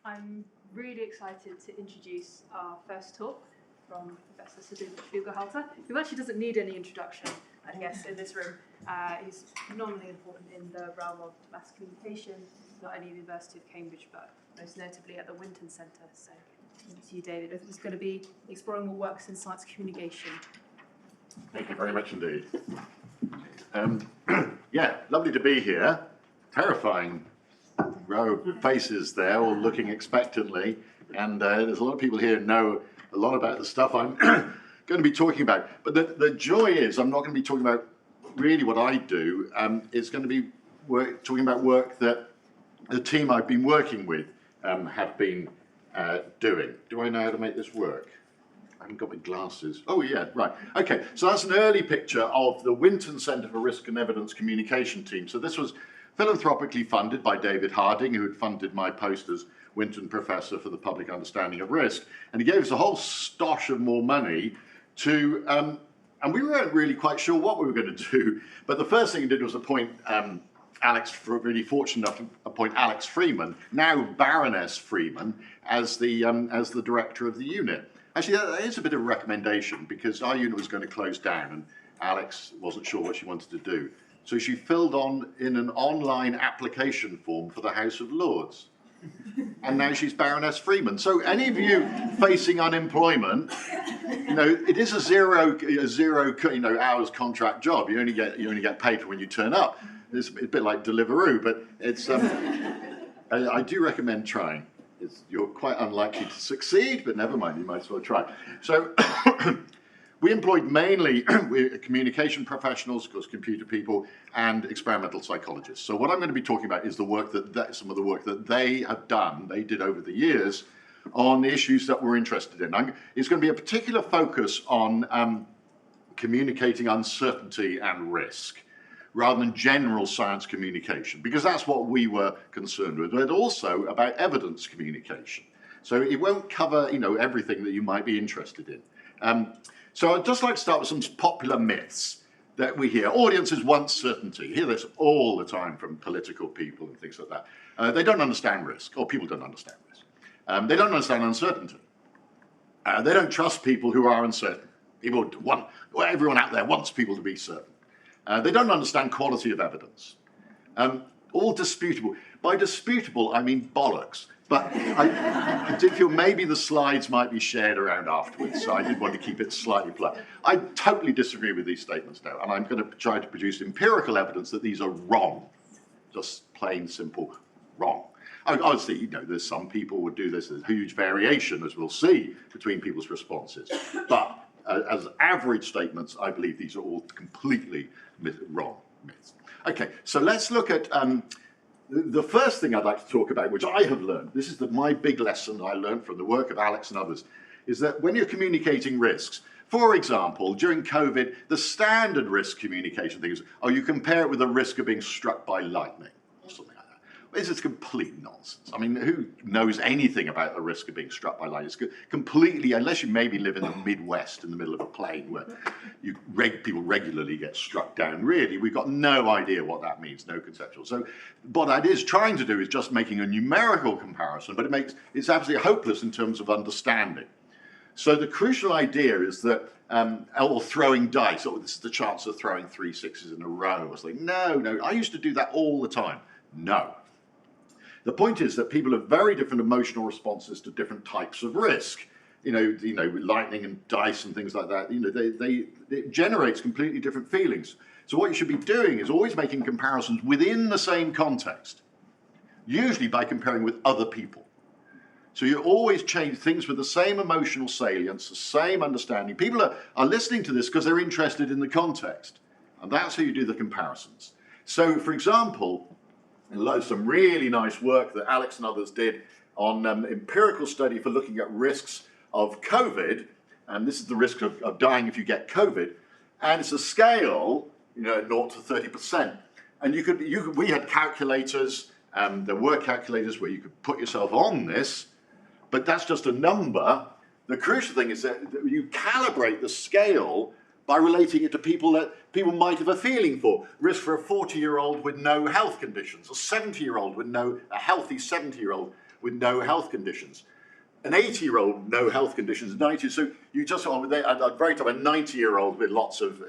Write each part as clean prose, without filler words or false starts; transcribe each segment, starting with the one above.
I'm really excited to introduce our first talk from Professor Spiegelhalter, who actually doesn't need any introduction, I guess, in this room. He's phenomenally important in the realm of mass communication, not only at the University of Cambridge, but most notably at the Winton Centre. So, thank you, David. He's going to be exploring what works in science communication. Thank you very much indeed. Yeah, lovely to be here. Terrifying row of faces there, all looking expectantly. And there's a lot of people here who know a lot about the stuff I'm going to be talking about. But the joy is I'm not going to be talking about really what I do. It's going to be talking about work that the team I've been working with have been doing. Do I know how to make this work? I haven't got my glasses. Oh yeah, right. Okay, so that's an early picture of the Winton Centre for Risk and Evidence Communication team. So this was philanthropically funded by David Harding, who had funded my post as Winton Professor for the Public Understanding of Risk. And he gave us a whole stosh of more money to, and we weren't really quite sure what we were going to do. But the first thing he did was appoint really fortunate enough to appoint Alex Freeman, now Baroness Freeman, as the director of the unit. Actually, that is a bit of a recommendation because our unit was going to close down and Alex wasn't sure what she wanted to do. So she filled in an online application form for the House of Lords. And now she's Baroness Freeman. So any of you facing unemployment, it is a zero hours contract job. You only get paid for when you turn up. It's a bit like Deliveroo, but it's I do recommend trying. You're quite unlikely to succeed, but never mind, you might as well try. So we employed mainly communication professionals, of course, computer people, and experimental psychologists. So what I'm going to be talking about is the work some of the work that they did over the years on the issues that we're interested in. It's going to be a particular focus on communicating uncertainty and risk, rather than general science communication, because that's what we were concerned with, but also about evidence communication. So it won't cover, everything that you might be interested in. So I'd just like to start with some popular myths that we hear. Audiences want certainty. You hear this all the time from political people and things like that. They don't understand risk, or people don't understand risk. They don't understand uncertainty. They don't trust people who are uncertain. Everyone out there wants people to be certain. They don't understand quality of evidence. All disputable. By disputable, I mean bollocks. But I did feel maybe the slides might be shared around afterwards, so I did want to keep it slightly polite. I totally disagree with these statements now, and I'm going to try to produce empirical evidence that these are wrong. Just plain, simple, wrong. Obviously, there's some people would do this. There's huge variation, as we'll see, between people's responses. But as average statements, I believe these are all completely wrong myths. Okay, so let's look at the first thing I'd like to talk about, which I have learned. This is my big lesson I learned from the work of Alex and others, is that when you're communicating risks, for example, during COVID, the standard risk communication thing is, you compare it with the risk of being struck by lightning, or something like that. This is complete nonsense. I mean, who knows anything about the risk of being struck by lightning? It's completely, unless you maybe live in the Midwest in the middle of a plain where people regularly get struck down. Really, we've got no idea what that means, no conceptual. So what that is trying to do is just making a numerical comparison, but it's absolutely hopeless in terms of understanding. So the crucial idea is that, or throwing dice, this is the chance of throwing 3 sixes in a row. I was like, no, I used to do that all the time. No. The point is that people have very different emotional responses to different types of risk. Lightning and dice and things like that, it generates completely different feelings. So what you should be doing is always making comparisons within the same context, usually by comparing with other people. So you always change things with the same emotional salience, the same understanding. People are listening to this because they're interested in the context, and that's how you do the comparisons. So, for example, some really nice work that Alex and others did on empirical study for looking at risks of COVID, and this is the risk of dying if you get COVID, and it's a scale, 0 to 30%. And we had calculators, there were calculators where you could put yourself on this, but that's just a number. The crucial thing is that you calibrate the scale by relating it to people that people might have a feeling for. Risk for a 40-year-old with no health conditions, a 70-year-old with a healthy 70-year-old with no health conditions. An 80-year-old, no health conditions, 90. So you just at a very top, a 90-year-old with lots of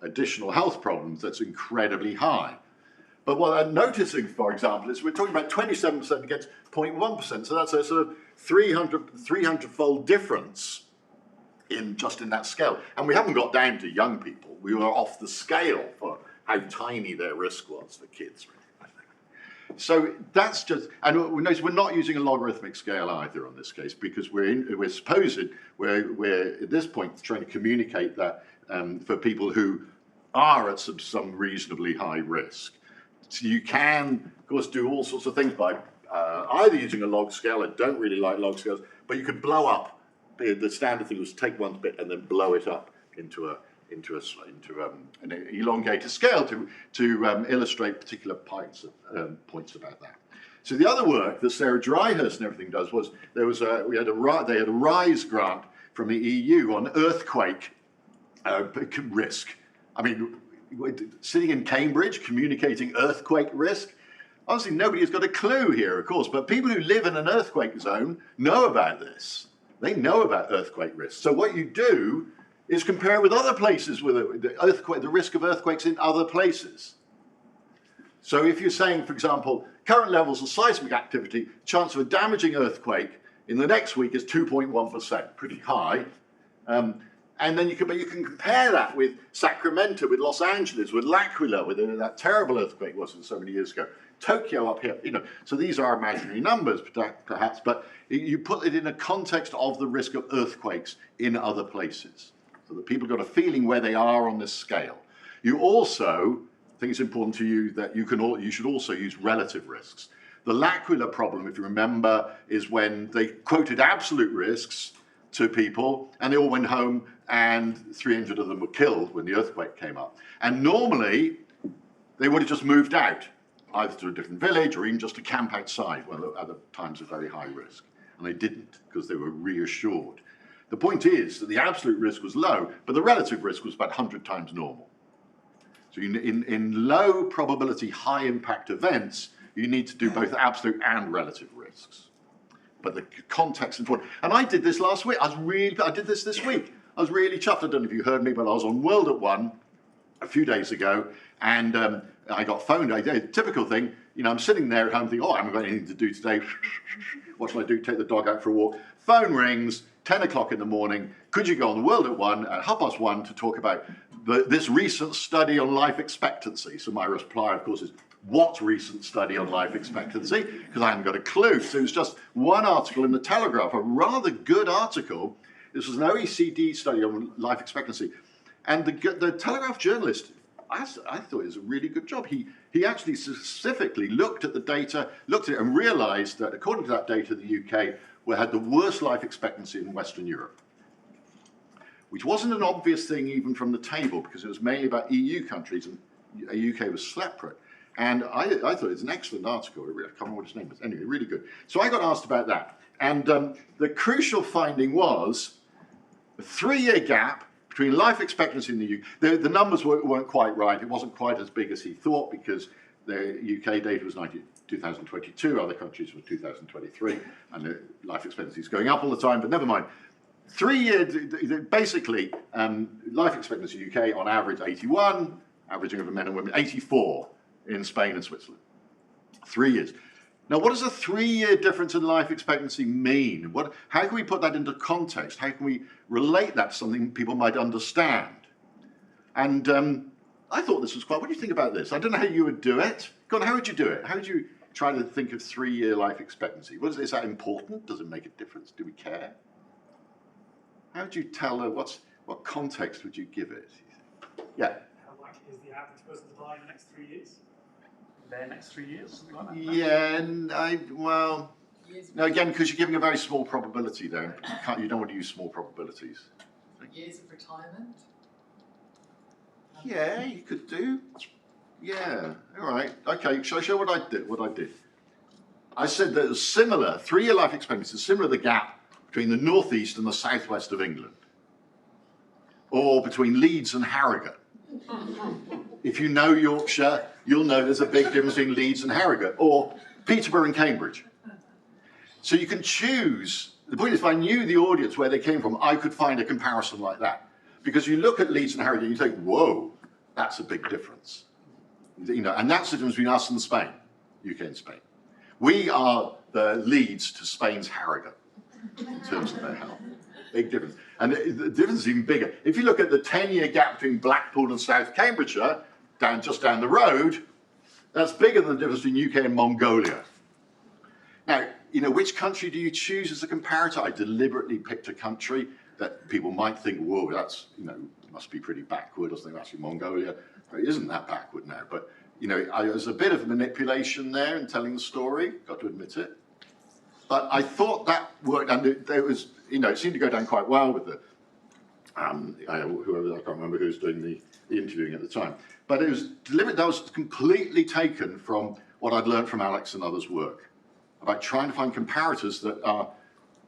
additional health problems. That's incredibly high. But what I'm noticing, for example, is we're talking about 27% against 0.1%. So that's a sort of 300-fold difference in that scale. And we haven't got down to young people. We were off the scale for how tiny their risk was for kids. So that's just, and we notice we're not using a logarithmic scale either on this case, because we're at this point trying to communicate that for people who are at some reasonably high risk. So you can, of course, do all sorts of things by either using a log scale. I don't really like log scales, but you could blow up. The standard thing was take one bit and then blow it up into an elongated scale to illustrate particular points about that. So the other work that Sarah Dryhurst and everything does was they had a RISE grant from the EU on earthquake risk. I mean, sitting in Cambridge, communicating earthquake risk. Honestly, nobody has got a clue here, of course, but people who live in an earthquake zone know about this. They know about earthquake risk. So what you do is compare with other places with the risk of earthquakes in other places. So if you're saying, for example, current levels of seismic activity, chance of a damaging earthquake in the next week is 2.1%, pretty high. And then you can compare that with Sacramento, with Los Angeles, with L'Aquila, with that terrible earthquake wasn't so many years ago. Tokyo up here, so these are imaginary numbers perhaps, but you put it in a context of the risk of earthquakes in other places, so that people got a feeling where they are on this scale. You also, I think it's important to you that you should also use relative risks. The L'Aquila problem, if you remember, is when they quoted absolute risks to people and they all went home and 300 of them were killed when the earthquake came up. And normally they would have just moved out, either to a different village or even just to camp outside, well, at other times of very high risk. And they didn't, because they were reassured. The point is that the absolute risk was low, but the relative risk was about 100 times normal. So in low probability, high impact events, you need to do both absolute and relative risks. But the context is important. And I did this last week. I did this week. I was really chuffed. I don't know if you heard me, but I was on World at One a few days ago, and I got phoned. I did a typical thing. I'm sitting there at home thinking, I haven't got anything to do today. What shall I do? Take the dog out for a walk. Phone rings, 10 o'clock in the morning. Could you go on the World at One at 1:30 to talk about this recent study on life expectancy? So my reply, of course, is, what recent study on life expectancy? Because I haven't got a clue. So it was just one article in the Telegraph, a rather good article. This was an OECD study on life expectancy. And the Telegraph journalist, I thought it was a really good job. He actually specifically looked at the data, looked at it and realized that according to that data, the UK had the worst life expectancy in Western Europe, which wasn't an obvious thing even from the table, because it was mainly about EU countries and the UK was separate. And I thought it was an excellent article. I can't remember what his name was. Anyway, really good. So I got asked about that. And the crucial finding was a 3-year gap between life expectancy in the UK. The numbers weren't quite right. It wasn't quite as big as he thought, because the UK data was 2022, other countries were 2023, and the life expectancy is going up all the time, but never mind. 3 years, basically, life expectancy UK on average 81, averaging over men and women 84 in Spain and Switzerland. 3 years. Now, what does a 3-year difference in life expectancy mean? How can we put that into context? How can we relate that to something people might understand? And I thought this was quite, what do you think about this? I don't know how you would do it. Go on, how would you do it? How would you try to think of 3-year life expectancy? Is that important? Does it make a difference? Do we care? How would you tell what context would you give it? Yeah. How likely is the average person to die in the next 3 years? Their next 3 years, something like that? Yeah, no, again, because you're giving a very small probability there. You don't want to use small probabilities. Years of retirement? Yeah, you could do. Yeah, all right. Okay, shall I show what I did? I said that it was similar, 3-year life expectancy is similar to the gap between the northeast and the southwest of England, or between Leeds and Harrogate. If you know Yorkshire, you'll know there's a big difference between Leeds and Harrogate, or Peterborough and Cambridge. So you can choose. The point is, if I knew the audience, where they came from, I could find a comparison like that. Because you look at Leeds and Harrogate and you think, whoa, that's a big difference. You know, and that's the difference between us and Spain, UK and Spain. We are the Leeds to Spain's Harrogate in terms of their health. Big difference. And the difference is even bigger. If you look at the 10-year gap between Blackpool and South Cambridgeshire, just down the road, that's bigger than the difference between UK and Mongolia. Now, you know, which country do you choose as a comparator? I deliberately picked a country that people might think, whoa, that's, you know, must be pretty backward or something. Actually, Mongolia isn't that backward now. But, you know, there's a bit of manipulation there in telling the story, got to admit it. But I thought that worked, and there was, you know, it seemed to go down quite well with the, whoever, I can't remember who was doing the interviewing at the time. But it was deliberate, that was completely taken from what I'd learned from Alex and others' work, about trying to find comparators that are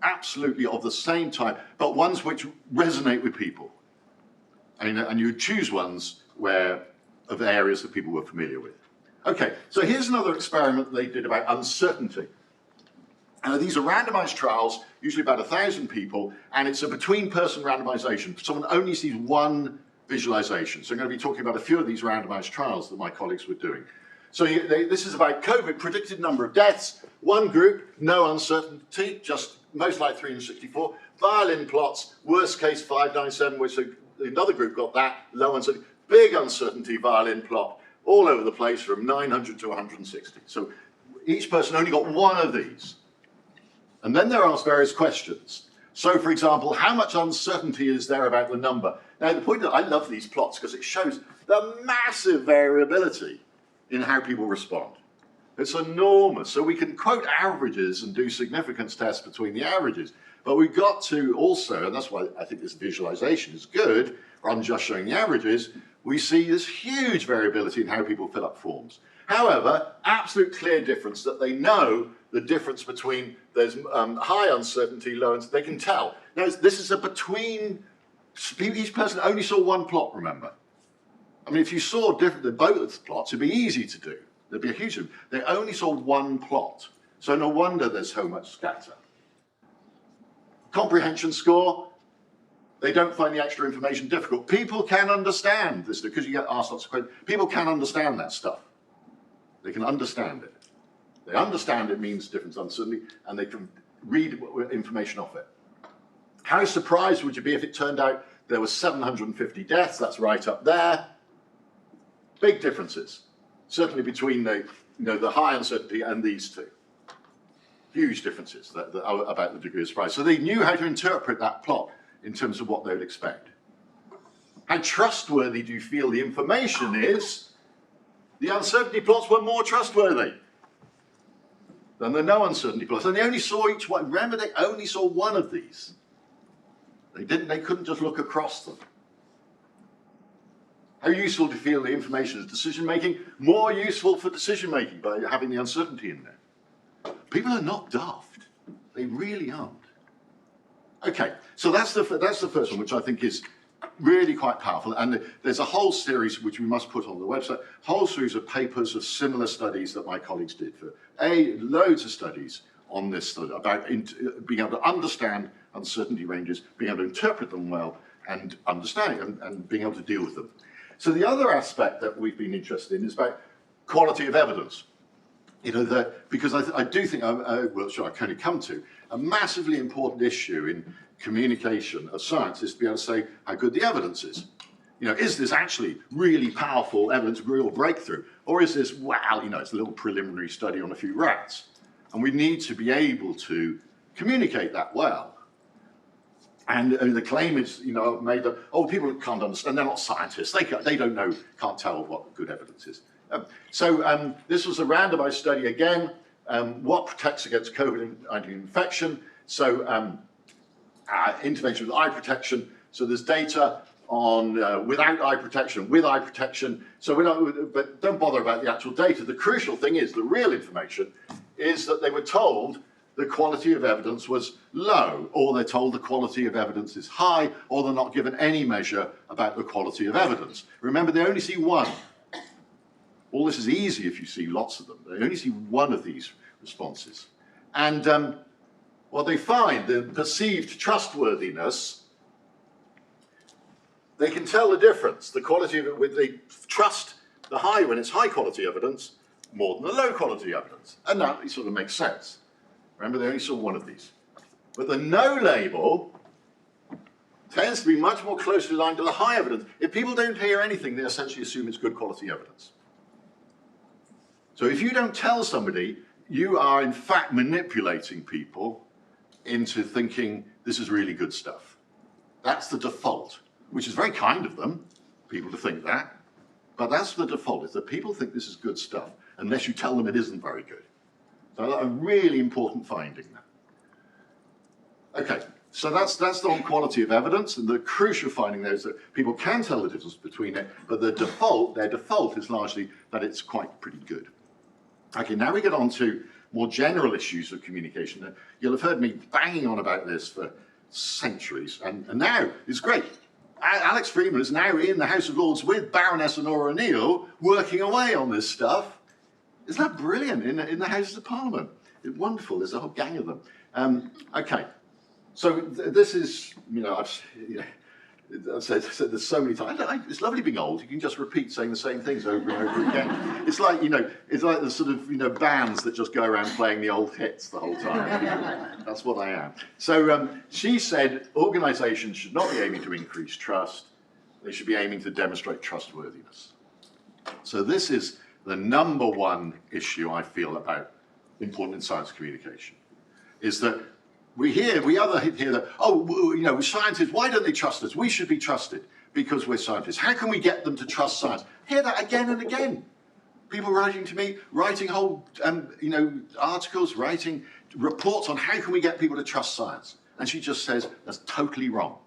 absolutely of the same type, but ones which resonate with people. And you would choose ones of the areas that people were familiar with. Okay, so here's another experiment they did about uncertainty. These are randomized trials, usually about 1,000 people, and it's a between-person randomization. Someone only sees one visualization. So I'm going to be talking about a few of these randomized trials that my colleagues were doing. So this is about COVID, predicted number of deaths. One group, no uncertainty, just most like 364. Violin plots, worst case 597, which another group got that, low uncertainty. Big uncertainty violin plot, all over the place from 900 to 160. So each person only got one of these. And then they're asked various questions. So, for example, how much uncertainty is there about the number? Now, the point that I love these plots because it shows the massive variability in how people respond. It's enormous. So we can quote averages and do significance tests between the averages. But we've got to also, and that's why I think this visualization is good, rather than just showing the averages, we see this huge variability in how people fill up forms. However, absolute clear difference that they know the difference between there's high uncertainty, low uncertainty, they can tell. Now, this is a between, each person only saw one plot, remember. I mean, if you saw both plots, it'd be easy to do. There'd be a huge, they only saw one plot. So no wonder there's so much scatter. Comprehension score, they don't find the extra information difficult. People can understand this, because you get asked lots of questions. People can understand that stuff. They can understand it. They understand it means difference uncertainty, and they can read information off it. How surprised would you be if it turned out there were 750 deaths? That's right up there. Big differences, certainly between the high uncertainty and these two. Huge differences about the degree of surprise. So they knew how to interpret that plot in terms of what they would expect. How trustworthy do you feel the information is? The uncertainty plots were more trustworthy than the no uncertainty plots. And they only saw each one. Remember, they only saw one of these. They couldn't just look across them. How useful to feel the information is decision making? More useful for decision making by having the uncertainty in there. People are not daft. They really aren't. Okay, so that's the first one, which I think is really quite powerful. And there's a whole series, which we must put on the website, whole series of papers of similar studies that my colleagues did for loads of studies on this study about being able to understand uncertainty ranges, being able to interpret them well, and understanding and being able to deal with them. So the other aspect that we've been interested in is about quality of evidence. You know, because I do think, which I can only come to, a massively important issue in communication of science is to be able to say how good the evidence is. You know, is this actually really powerful evidence, real breakthrough? Or is this, well, you know, it's a little preliminary study on a few rats? And we need to be able to communicate that well. And the claim is, you know, made that, oh, people can't understand, they're not scientists, they don't know, can't tell what good evidence is. So this was a randomized study again, what protects against COVID-19 infection. So intervention with eye protection. So there's data on without eye protection, with eye protection. So but don't bother about the actual data. The crucial thing is, the real information is that they were told the quality of evidence was low, or they're told the quality of evidence is high, or they're not given any measure about the quality of evidence. Remember, they only see one. All this is easy if you see lots of them. They only see one of these responses. And what they find, the perceived trustworthiness, they can tell the difference. The quality of it, they trust the high when it's high quality evidence more than the low quality evidence. And that sort of makes sense. Remember, they only saw one of these. But the no label tends to be much more closely aligned to the high evidence. If people don't hear anything, they essentially assume it's good quality evidence. So if you don't tell somebody, you are in fact manipulating people into thinking this is really good stuff. That's the default, which is very kind of them, people to think that. But that's the default, is that people think this is good stuff, unless you tell them it isn't very good. So a really important finding there. Okay, so that's the whole quality of evidence, and the crucial finding there is that people can tell the difference between it, but their default is largely that it's quite pretty good. Okay, now we get on to more general issues of communication. You'll have heard me banging on about this for centuries, and now it's great. Alex Freeman is now in the House of Lords with Baroness Honora O'Neill working away on this stuff. Isn't that brilliant in the Houses of Parliament? It's wonderful, there's a whole gang of them. Okay, so this is, I've said this so many times. It's lovely being old. You can just repeat saying the same things over and over again. It's like, it's like the sort of, bands that just go around playing the old hits the whole time. That's what I am. So she said organisations should not be aiming to increase trust. They should be aiming to demonstrate trustworthiness. So this is the number one issue I feel about important in science communication, is that we hear that, oh, scientists, why don't they trust us? We should be trusted because we're scientists. How can we get them to trust science? Hear that again and again. People writing to me, writing whole, articles, writing reports on how can we get people to trust science. And she just says, that's totally wrong.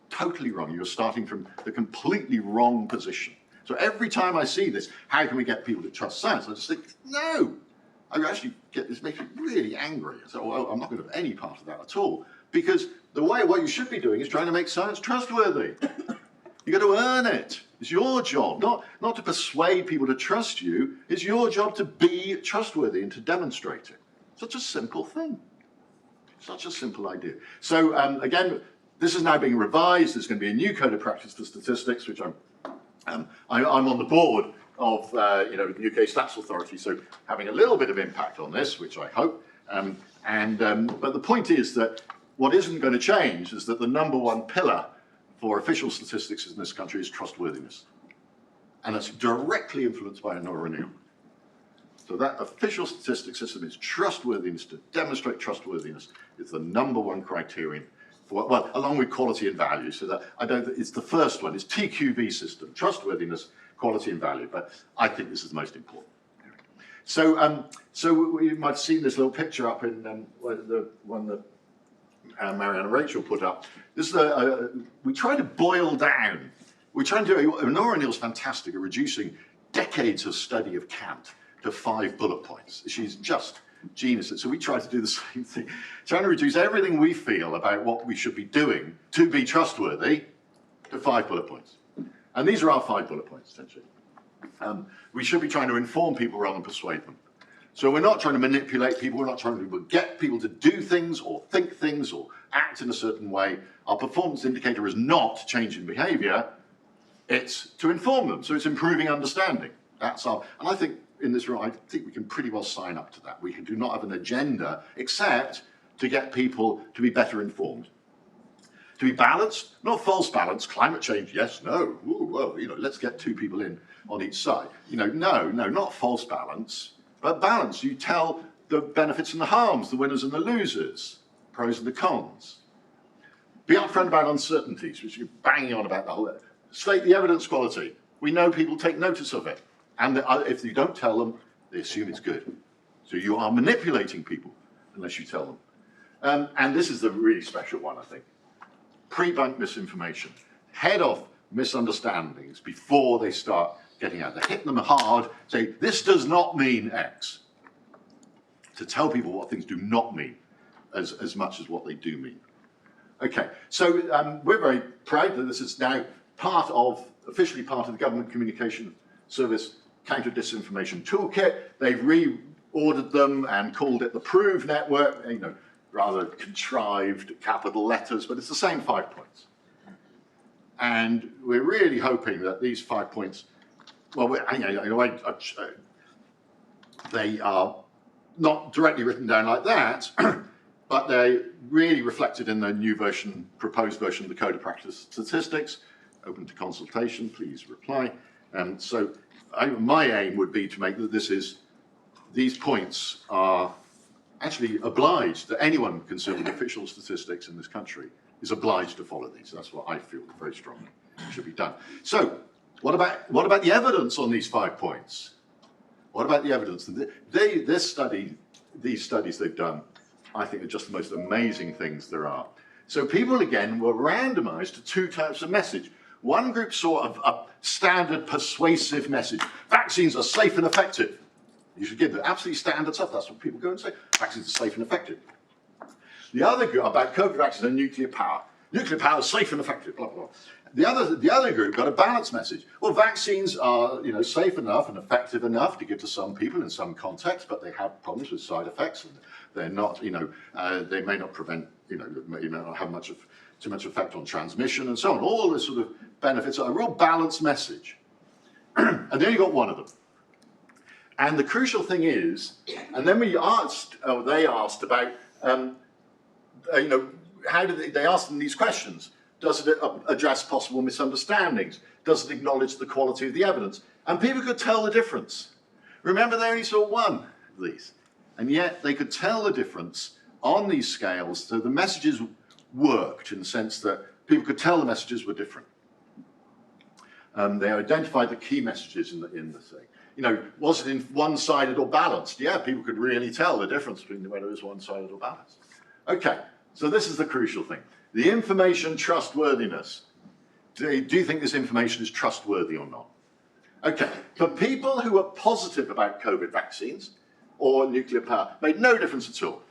Totally wrong. You're starting from the completely wrong position. So every time I see this, how can we get people to trust science? I just think, no. I actually get this, makes me really angry. So, well, I'm not going to have any part of that at all. Because what you should be doing is trying to make science trustworthy. You've got to earn it. It's your job, not to persuade people to trust you. It's your job to be trustworthy and to demonstrate it. Such a simple thing. Such a simple idea. So again, this is now being revised. There's going to be a new code of practice for statistics, which I'm on the board of the UK Stats Authority, so having a little bit of impact on this, which I hope. But the point is that what isn't going to change is that the number one pillar for official statistics in this country is trustworthiness. And it's directly influenced by Honora O'Neill. So that official statistics system is trustworthiness. To demonstrate trustworthiness is the number one criterion for, well, along with quality and value. So that it's the first one. It's TQV system, trustworthiness, quality and value. But I think this is the most important. So, so you might have seen this little picture up in the one that Marianne and Rachel put up. This is we try to boil down. We're trying to do. Honora O'Neill's fantastic at reducing decades of study of Kant to 5 bullet points. She's just genius. So we try to do the same thing, trying to reduce everything we feel about what we should be doing to be trustworthy to 5 bullet points. And these are our 5 bullet points, essentially. We should be trying to inform people rather than persuade them. So we're not trying to manipulate people, we're not trying to get people to do things or think things or act in a certain way. Our performance indicator is not change in behaviour, it's to inform them. So it's improving understanding. That's our, and I think in this room, I think we can pretty well sign up to that. We do not have an agenda except to get people to be better informed. To be balanced, not false balance, climate change, yes, no, ooh, well, let's get 2 people in on each side. No, not false balance, but balance. You tell the benefits and the harms, the winners and the losers, pros and the cons. Be upfront about uncertainties, which you're banging on about the whole. State the evidence quality. We know people take notice of it. And if you don't tell them, they assume it's good. So you are manipulating people unless you tell them. And this is the really special one, I think. Pre-bunk misinformation. Head off misunderstandings before they start getting out. They hit them hard, say, this does not mean X. To tell people what things do not mean as much as what they do mean. Okay, so we're very proud that this is now officially part of the Government Communication Service Counter-Disinformation Toolkit. They've reordered them and called it the Prove Network. rather contrived capital letters, but it's the same 5 points. And we're really hoping that these 5 points, well, they are not directly written down like that, but they're really reflected in the new version, proposed version of the Code of Practice Statistics. Open to consultation, please reply. So my aim would be to make that these points are actually obliged, that anyone concerned with official statistics in this country is obliged to follow these. That's what I feel very strongly should be done. So what about the evidence on these 5 points? What about the evidence? These studies they've done, I think, are just the most amazing things there are. So people, again, were randomized to 2 types of message. One group saw a standard persuasive message. Vaccines are safe and effective. You should give the absolutely standard stuff. That's what people go and say. Vaccines are safe and effective. The other group about COVID vaccines and nuclear power. Nuclear power is safe and effective, blah, blah, blah. The other group got a balanced message. Well, vaccines are, safe enough and effective enough to give to some people in some contexts, but they have problems with side effects, and they're not, they may not prevent, may not have too much effect on transmission and so on. All the sort of benefits are a real balanced message. And they only got one of them. And the crucial thing is, and then they asked about, how do they asked them these questions? Does it address possible misunderstandings? Does it acknowledge the quality of the evidence? And people could tell the difference. Remember, they only saw one of these. And yet they could tell the difference on these scales, so the messages worked in the sense that people could tell the messages were different. They identified the key messages in the thing. Was it in one-sided or balanced? Yeah, people could really tell the difference between whether it was one-sided or balanced. Okay, so this is the crucial thing. The information trustworthiness. Do you think this information is trustworthy or not? Okay, for people who are positive about COVID vaccines or nuclear power, made no difference at all.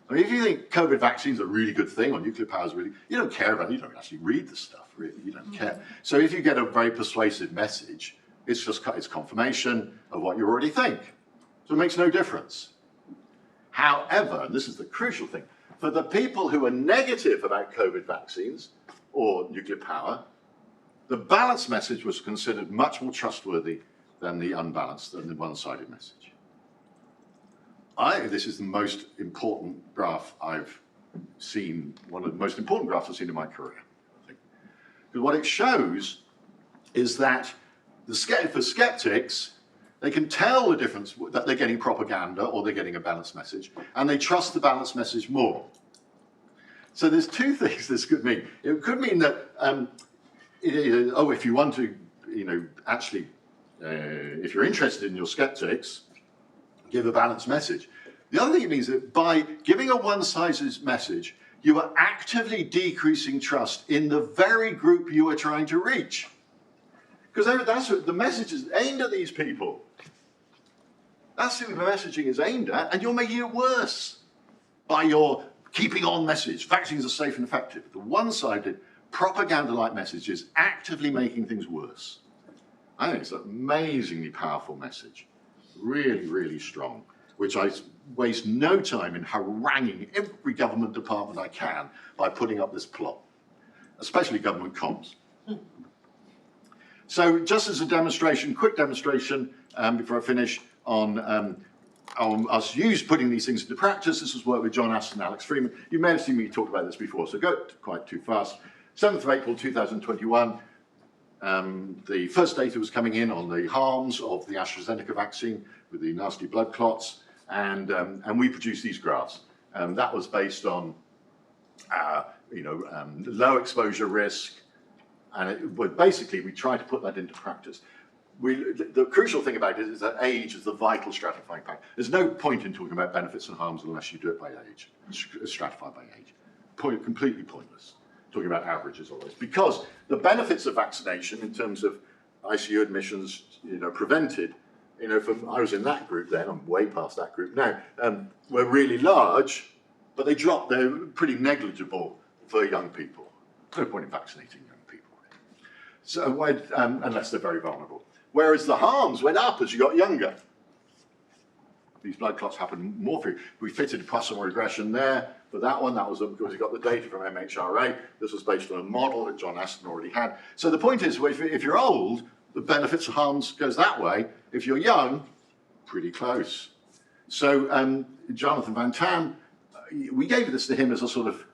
I mean, if you think COVID vaccines are a really good thing or nuclear power is really, you don't care about it, you don't actually read the stuff, really, you don't care. So if you get a very persuasive message, it's confirmation of what you already think. So it makes no difference. However, and this is the crucial thing, for the people who are negative about COVID vaccines or nuclear power, the balanced message was considered much more trustworthy than the unbalanced, than the one-sided message. I think this is the most important graph I've seen, one of the most important graphs I've seen in my career, I think. Because what it shows is that for skeptics, they can tell the difference that they're getting propaganda or they're getting a balanced message, and they trust the balanced message more. So there's 2 things this could mean. It could mean that, if you want to, actually, if you're interested in your skeptics, give a balanced message. The other thing it means that by giving a one-sided message, you are actively decreasing trust in the very group you are trying to reach. Because that's what the message is aimed at these people. That's who the messaging is aimed at, and you're making it worse by your keeping on message. Vaccines are safe and effective. The one-sided propaganda-like message is actively making things worse. I think it's an amazingly powerful message. Really, really strong, which I waste no time in haranguing every government department I can by putting up this plot, especially government comms. So just as a demonstration, quick demonstration before I finish on us putting these things into practice. This was work with John Aston and Alex Freeman. You may have seen me talk about this before, so go quite too fast. 7th of April 2021, the first data was coming in on the harms of the AstraZeneca vaccine with the nasty blood clots, and we produced these graphs. That was based on low exposure risk, and basically we tried to put that into practice. The crucial thing about it is that age is the vital stratifying factor. There's no point in talking about benefits and harms unless you do it by age, stratified by age. Completely pointless talking about averages always, because the benefits of vaccination in terms of ICU admissions, prevented, I was in that group then, I'm way past that group now, were really large, but they're pretty negligible for young people. There's no point in vaccinating young people, so unless they're very vulnerable. Whereas the harms went up as you got younger. these blood clots happen more frequently. We fitted Poisson regression there for that one. That was because we got the data from MHRA. This was based on a model that John Aston already had. So the point is, if you're old, the benefits and harms goes that way. If you're young, pretty close. So Jonathan Van Tam, we gave this to him as a sort of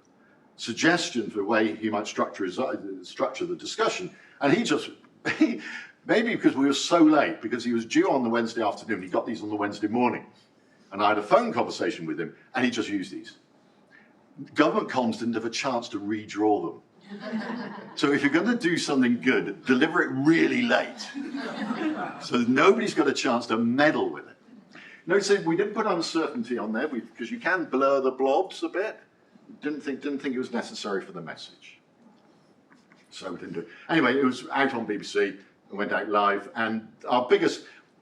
suggestion for the way he might structure the discussion. And he just, maybe because we were so late, because he was due on the Wednesday afternoon, he got these on the Wednesday morning. And I had a phone conversation with him, and he just used these. Government comms didn't have a chance to redraw them. So if you're going to do something good, deliver it really late. So nobody's got a chance to meddle with it. Notice we didn't put uncertainty on there because you can blur the blobs a bit. Didn't think it was necessary for the message. So we didn't do it. Anyway, it was out on BBC, it went out live, and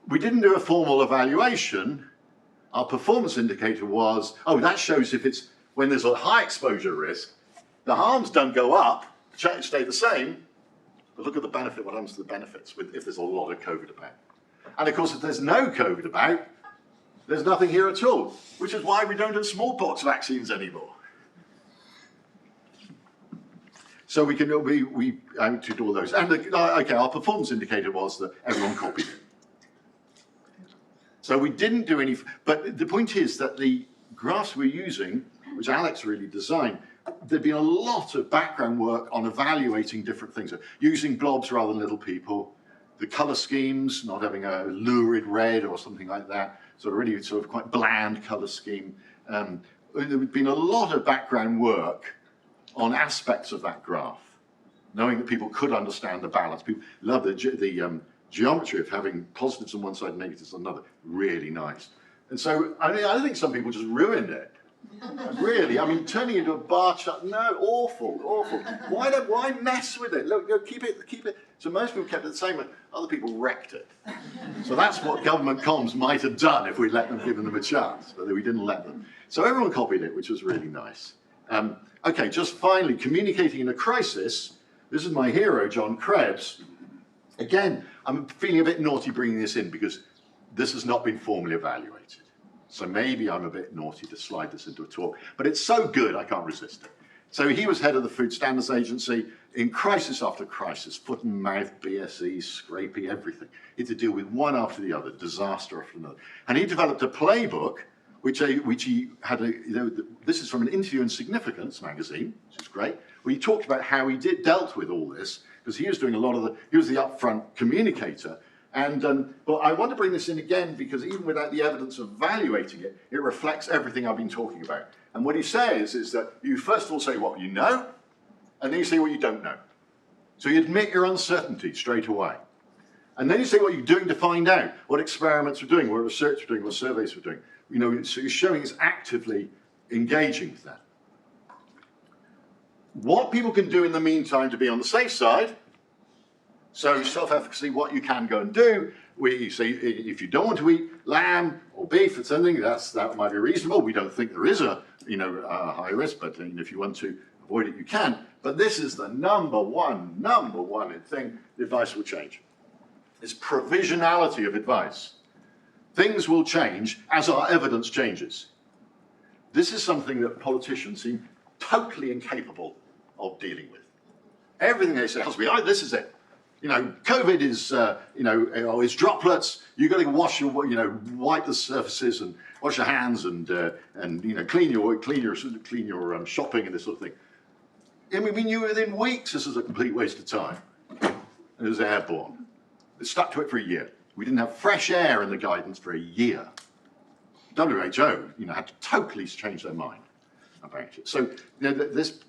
we didn't do a formal evaluation. Our performance indicator was, that shows if it's when there's a high exposure risk, the harms don't go up, stay the same, but look at the benefit, what happens to the benefits if there's a lot of COVID about. And of course, if there's no COVID about, there's nothing here at all, which is why we don't have smallpox vaccines anymore. So we did all those. And okay, our performance indicator was that everyone copied it. So we didn't do any, but the point is that the graphs we're using, which Alex really designed, there'd been a lot of background work on evaluating different things, using blobs rather than little people, the color schemes, not having a lurid red or something like that, really quite bland color scheme. There'd been a lot of background work on aspects of that graph, knowing that people could understand the balance. People love the geometry of having positives on one side and negatives on another. Really nice. And so I think some people just ruined it. Really, turning into a bar chart, no, awful. Why mess with it? Look, keep it. So most people kept it the same, but other people wrecked it. So that's what government comms might have done if we'd given them a chance, but we didn't let them. So everyone copied it, which was really nice. Okay, just finally, communicating in a crisis. This is my hero, John Krebs. Again, I'm feeling a bit naughty bringing this in because this has not been formally evaluated. So maybe I'm a bit naughty to slide this into a talk, but it's so good I can't resist it. So he was head of the Food Standards Agency in crisis after crisis, foot and mouth, BSE, scrapey, everything. He had to deal with one after the other, disaster after another. And he developed a playbook, which he had, this is from an Interview in Significance magazine, which is great, where he talked about how he dealt with all this, because he was doing he was the upfront communicator. And but I want to bring this in again because even without the evidence of evaluating it, it reflects everything I've been talking about. And what he says is that you first of all say what you know, and then you say what you don't know. So you admit your uncertainty straight away. And then you say what you're doing to find out, what experiments we're doing, what research we're doing, what surveys we're doing. So you're showing is actively engaging with that. What people can do in the meantime to be on the safe side. So self-efficacy, what you can go and do. We say if you don't want to eat lamb or beef or something, that might be reasonable. We don't think there is a high risk, but if you want to avoid it, you can. But this is the number one thing. The advice will change. It's provisionality of advice. Things will change as our evidence changes. This is something that politicians seem totally incapable of dealing with. Everything they say has to be, this is it. COVID is, is droplets. You've got to wash wipe the surfaces and wash your hands and clean your shopping and this sort of thing. We knew within weeks this is a complete waste of time. It was airborne. It stuck to it for a year. We didn't have fresh air in the guidance for a year. WHO, had to totally change their mind about it. So, this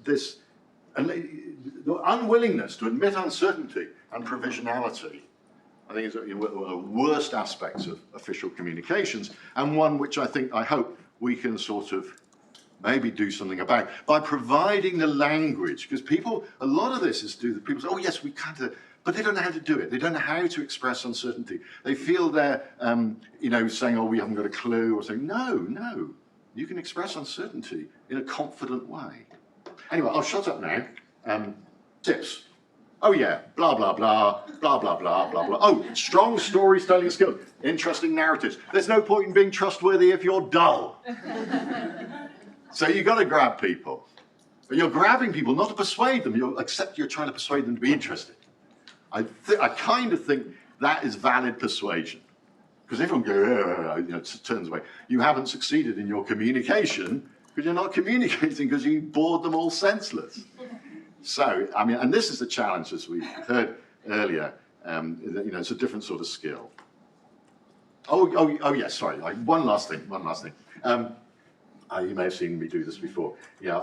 the unwillingness to admit uncertainty and provisionality, I think, is one of the worst aspects of official communications, and one which I hope we can sort of maybe do something about by providing the language, because a lot of this is people say, yes, we can't, but they don't know how to do it. They don't know how to express uncertainty. They feel they're, saying, we haven't got a clue, or saying, no, you can express uncertainty in a confident way. Anyway, I'll shut up now. Tips. Oh yeah, blah, blah, blah, blah, blah, blah, blah, blah. Oh, strong storytelling skills, interesting narratives. There's no point in being trustworthy if you're dull. So you've got to grab people. But you're grabbing people not to persuade them, except you're trying to persuade them to be interested. I kind of think that is valid persuasion. Because everyone goes, turns away. You haven't succeeded in your communication because you're not communicating because you bored them all senseless. So, I mean, and this is the challenge, as we heard earlier, it's a different sort of skill. Oh yes, sorry, one last thing. You may have seen me do this before. Yeah,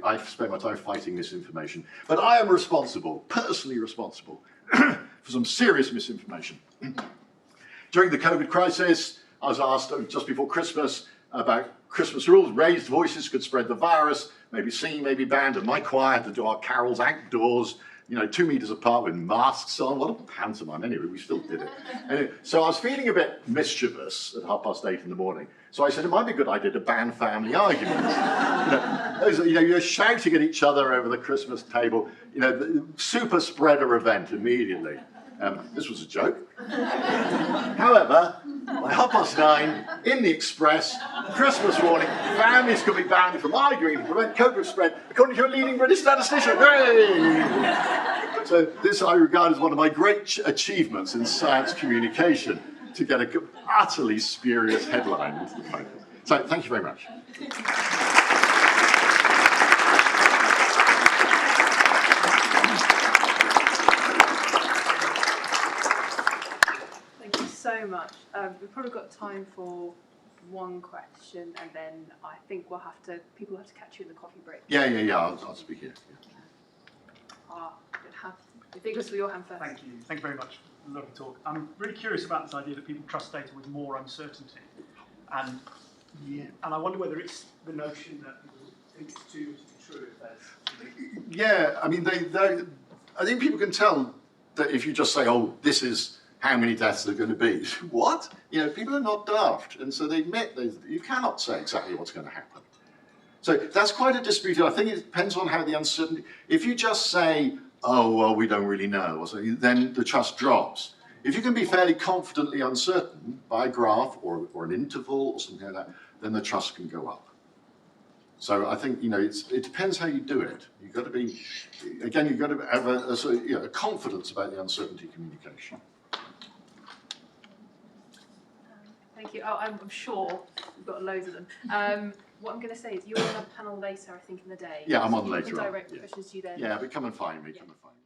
I've spent my time fighting misinformation, but I am responsible, personally responsible, for some serious misinformation. During the COVID crisis, I was asked just before Christmas about Christmas rules. Raised voices could spread the virus, maybe singing, maybe banned, and my choir had to do our carols outdoors, 2 meters apart with masks on. What a pantomime. Anyway, we still did it. Anyway, so I was feeling a bit mischievous at 8:30 in the morning. So I said, it might be a good idea to ban family arguments. You're shouting at each other over the Christmas table, the super spreader event immediately. This was a joke. However, by 9:30 in the Express, Christmas morning, families could be banned from arguing to prevent COVID spread, according to a leading British statistician. Hooray! So this I regard as one of my great achievements in science communication, to get an utterly spurious headline into the paper. So thank you very much. So much. We've probably got time for one question, and then I think people will have to catch you in the coffee break. Yeah, I'll speak here. I think it was for your hand first. Thank you very much. Lovely talk. I'm really curious about this idea that people trust data with more uncertainty, and I wonder whether it's the notion that people think it's too true. Yeah, I mean, I think people can tell that if you just say, "Oh, this is how many deaths are going to be." What? People are not daft, and so they admit you cannot say exactly what's going to happen. So that's quite a dispute. I think it depends on how the uncertainty. If you just say, "Oh, well, we don't really know," then the trust drops. If you can be fairly confidently uncertain by a graph or an interval or something like that, then the trust can go up. So I think it depends how you do it. You've got to be, again, you've got to have a confidence about the uncertainty communication. Thank you. I'm sure we've got loads of them. What I'm going to say is you're on a panel later, I think, in the day. Yeah, I'm on so later on. Direct questions to you then. Yeah, but come and find me. Come and find me.